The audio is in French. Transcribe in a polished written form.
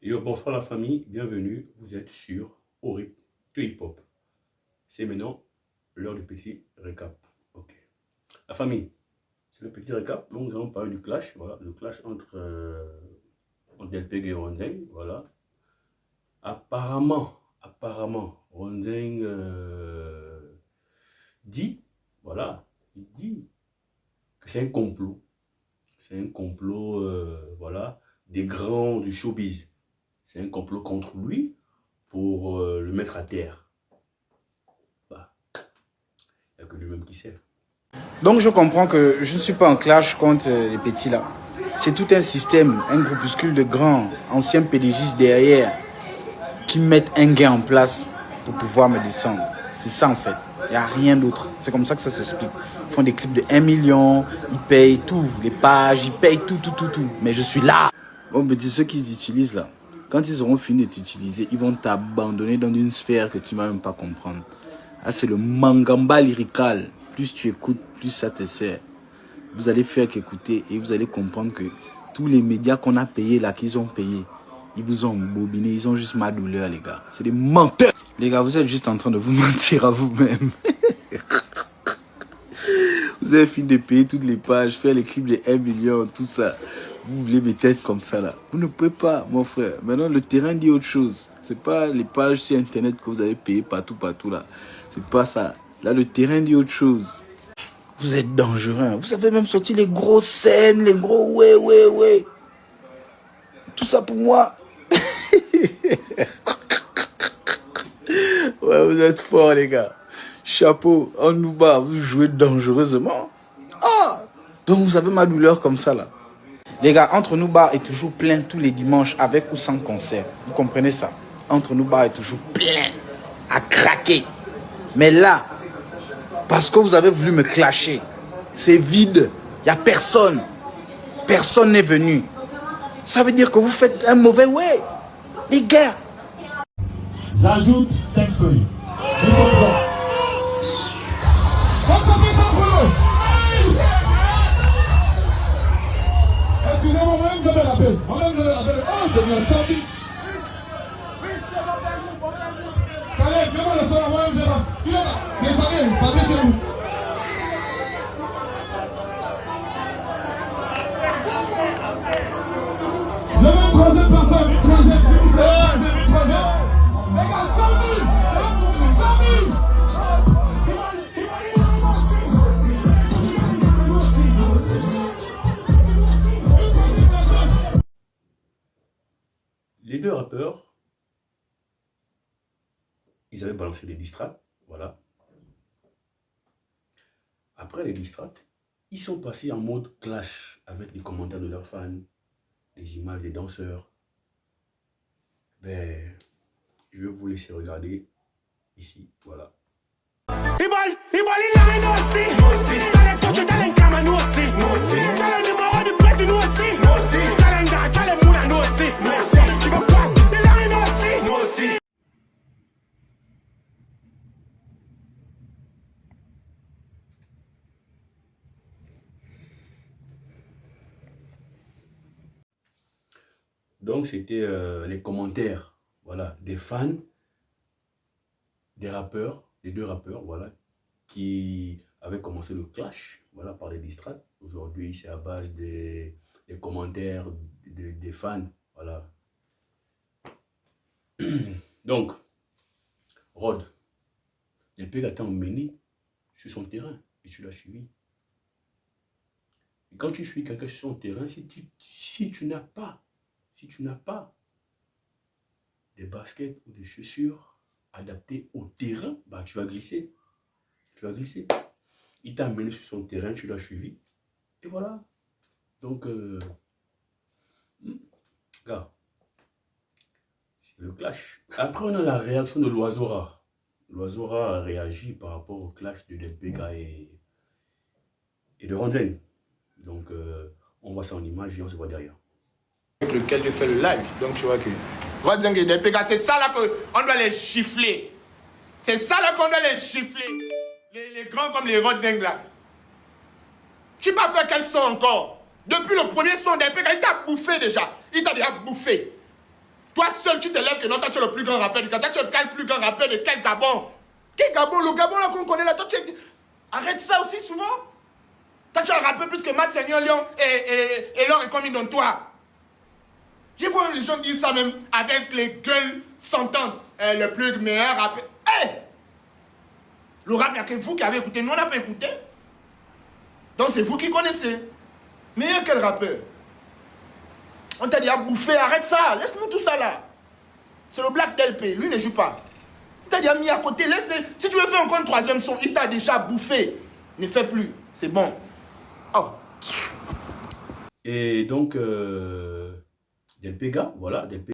Et bonsoir la famille, bienvenue, vous êtes sur Horip de Hip Hop. C'est maintenant l'heure du petit récap. Ok. La famille, c'est le petit récap. Donc nous allons parler du clash, voilà, le clash entre Delpeg et Ronzeng, voilà. Apparemment, Ronzeng dit, voilà, il dit que c'est un complot. C'est un complot, voilà, des grands du showbiz. C'est un complot contre lui pour le mettre à terre. Bah, il n'y a que lui-même qui sait. Donc je comprends que je ne suis pas en clash contre les petits là. C'est tout un système, un groupuscule de grands, anciens pédigistes derrière qui mettent un gain en place pour pouvoir me descendre. C'est ça en fait. Il n'y a rien d'autre. C'est comme ça que ça s'explique. Ils font des clips de 1 million, ils payent tout, les pages, ils payent tout. Mais je suis là. Bon, petit, ceux qui t'utilisent là, quand ils auront fini de t'utiliser, ils vont t'abandonner dans une sphère que tu ne vas même pas comprendre. Ah, c'est le mangamba lyrical. Plus tu écoutes, plus ça te sert. Vous allez faire qu'écouter et vous allez comprendre que tous les médias qu'on a payés là, qu'ils ont payés, ils vous ont bobiné, ils ont juste ma douleur, les gars. C'est des menteurs. Les gars, vous êtes juste en train de vous mentir à vous-même. Vous avez fini de payer toutes les pages, faire les clips de 1 million, tout ça. Vous voulez me têtes comme ça là. Vous ne pouvez pas, mon frère. Maintenant, le terrain dit autre chose. C'est pas les pages sur Internet que vous avez payé partout là. C'est pas ça. Là, le terrain dit autre chose. Vous êtes dangereux. Vous avez même sorti les grosses scènes, les gros ouais. Tout ça pour moi. Ouais, vous êtes forts, les gars. Chapeau, on nous bat, vous jouez dangereusement. Ah, donc vous avez ma douleur comme ça, là. Les gars, Entre nous bar est toujours plein tous les dimanches, avec ou sans concert. Vous comprenez ça? Entre nous bar est toujours plein, à craquer. Mais là, parce que vous avez voulu me clasher, c'est vide. Il n'y a personne. Personne n'est venu. Ça veut dire que vous faites un mauvais way. Les gars. J'ajoute 5 feuilles. Excusez-moi, moi-même je me rappelle. Oh Seigneur, ça dit. Allez, viens le soir, moi-même je me rappelle. Il est là. Descendez, passez chez vous. Le 23e personne, 3e, s'il vous plaît. 3e. Les gars, 100 000. 100 000. Les deux rappeurs, ils avaient balancé des diss tracks, voilà. Après les diss tracks, ils sont passés en mode clash avec les commentaires de leurs fans, les images des danseurs. Ben, je vais vous laisser regarder ici, voilà. Donc c'était les commentaires, voilà, des fans, des rappeurs, des deux rappeurs, voilà, qui avaient commencé le clash, voilà, par les diss tracks. Aujourd'hui, c'est à base des commentaires des fans, voilà. Donc, Rod, Delpeg a été emmené sur son terrain et tu l'as suivi. Et quand tu suis quelqu'un sur son terrain, si tu n'as pas des baskets ou des chaussures adaptées au terrain, bah tu vas glisser. Tu vas glisser. Il t'a amené sur son terrain, tu l'as suivi. Et voilà. Donc, gars, c'est le clash. Après, on a la réaction de Loiseau-Rare. Loiseau-Rare a réagi par rapport au clash de Delpeg et de Ronzeng. Donc, on voit ça en image et on se voit derrière. Avec lequel je fais le live. Donc tu vois que Ronzeng et Delpeg, c'est ça là qu'on doit les gifler. C'est ça là qu'on doit les gifler. Les grands comme les Ronzeng là. Tu m'as fait quel son encore? Depuis le premier son Delpeg, il t'a bouffé déjà. Il t'a déjà bouffé. Toi seul, tu te lèves que non, toi tu es le plus grand rappeur du Gabon. Toi tu es le plus grand rappeur de quel Gabon? Quel Gabon? Le Gabon là qu'on connaît là, toi tu es... Arrête ça aussi souvent. Toi tu as rappé plus que Matt Seigneur Lyon et l'or est commis dans toi. Je vois les gens dire ça même avec les gueules s'entendent. Le plus meilleur rappeur. Hey! Le rap, il n'y a que vous qui avez écouté. Nous, on n'a pas écouté. Donc c'est vous qui connaissez. Meilleur quel rappeur? On t'a dit à bouffer, arrête ça, laisse-nous tout ça là. C'est le Black DLP, lui ne joue pas. Il t'a déjà mis à côté, laisse-le. Si tu veux faire encore un troisième son, il t'a déjà bouffé. Ne fais plus, c'est bon. Oh. Et donc, Del Pega, voilà, Del Pega.